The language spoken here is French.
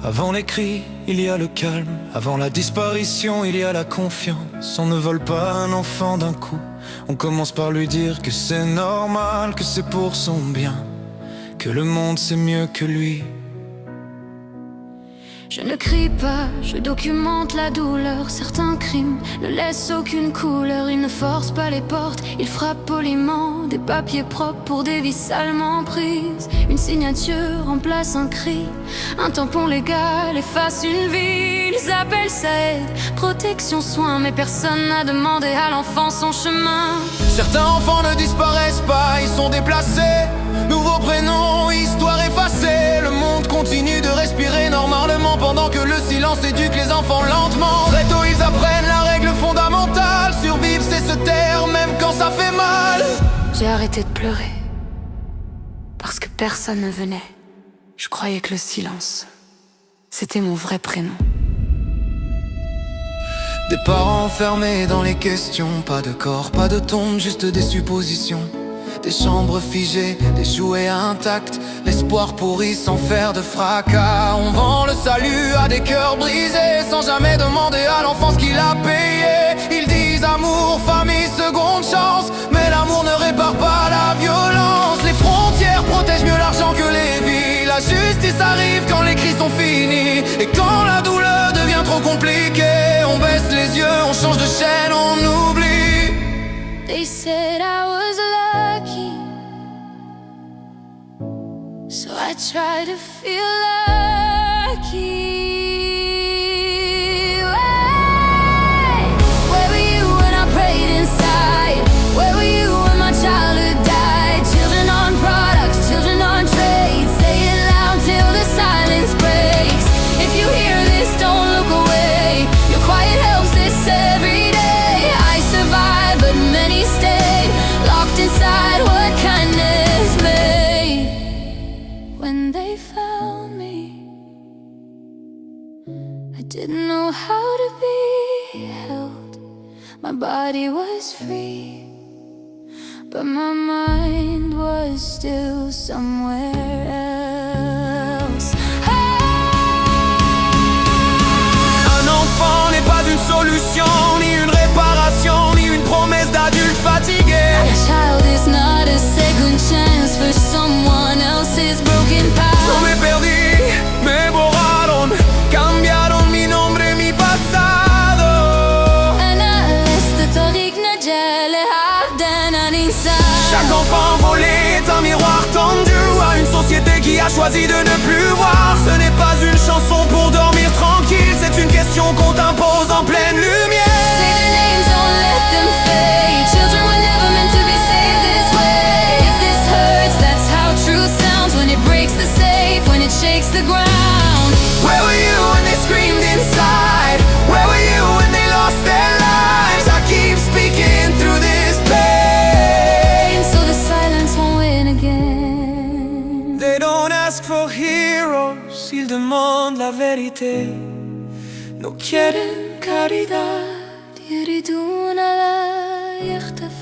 Avant les cris, il y a le calme. Avant la disparition, il y a la confiance. On ne vole pas un enfant d'un coup. On commence par lui dire que c'est normal, que c'est pour son bien, que le monde c'est mieux que lui. Je ne crie pas, je documente la douleur. Certains crimes ne laissent aucune couleur. Ils ne forcent pas les portes, ils frappent poliment. Des papiers propres pour des vies salement prises. Une signature remplace un cri. Un tampon légal efface une vie. Ils appellent ça aide, protection, soin. Mais personne n'a demandé à l'enfant son chemin. Certains enfants ne disparaissent pas, ils sont déplacés. Nouveaux prénoms, histoire effacée. Le monde continue de respirer normalement pendant que le silence éduque les enfants lentement. Très tôt ils apprennent la règle fondamentale. Survivre c'est se taire même quand ça fait mal. J'ai arrêté de pleurer parce que personne ne venait. Je croyais que le silence, c'était mon vrai prénom. Des parents enfermés dans les questions. Pas de corps, pas de tombe, juste des suppositions. Des chambres figées, des jouets intacts. L'espoir pourri sans faire de fracas. On vend le salut à des cœurs brisés sans jamais demander à l'enfant ce qu'il a payé. Ils disent amour, famille, seconde chance. Mais l'amour ne répare pas la violence. Les frontières protègent mieux l'argent que les vies. La justice arrive quand les cris sont finis. Et quand la douleur devient trop compliquée, on baisse les yeux, on change de chaîne, on oublie. They said I was lucky, so I try to feel lucky. Where were you when I prayed inside? Where were you when my childhood died? Children on products, children on trade. Say it loud till the silence breaks. If you hear this, don't look away. Your quiet helps this every day. I survived, but many stayed locked inside what kindness made. When they found me, I didn't know how to be held. My body was free, but my mind was still somewhere else. Un enfant n'est pas une solution, ni une réparation, ni une promesse d'adulte fatigué. A child is not a second chance for someone else's broken path. No me perdí, me borraron, cambiaron mi nombre, mi pasado. أنا لست طريق نجاة لعبدنا ننساه. Chaque enfant volé est un miroir tendu à une société qui a choisi de ne plus voir. Ce n'est pas une chanson pour dormir tranquille, c'est une question qu'on t'impose en pleine lumière. Say their names, don't let them fade. Children were never meant to be saved this way. If this hurts, that's how truth sounds. When it breaks the safe, when it shakes the ground. Where were you when they screamed inside? Where were you when they lost their lives? I keep speaking through this pain. So the silence won't win again. They don't ask for heroes, ils demandent la vérité. No quieren caridad. يريدون لا يختفي.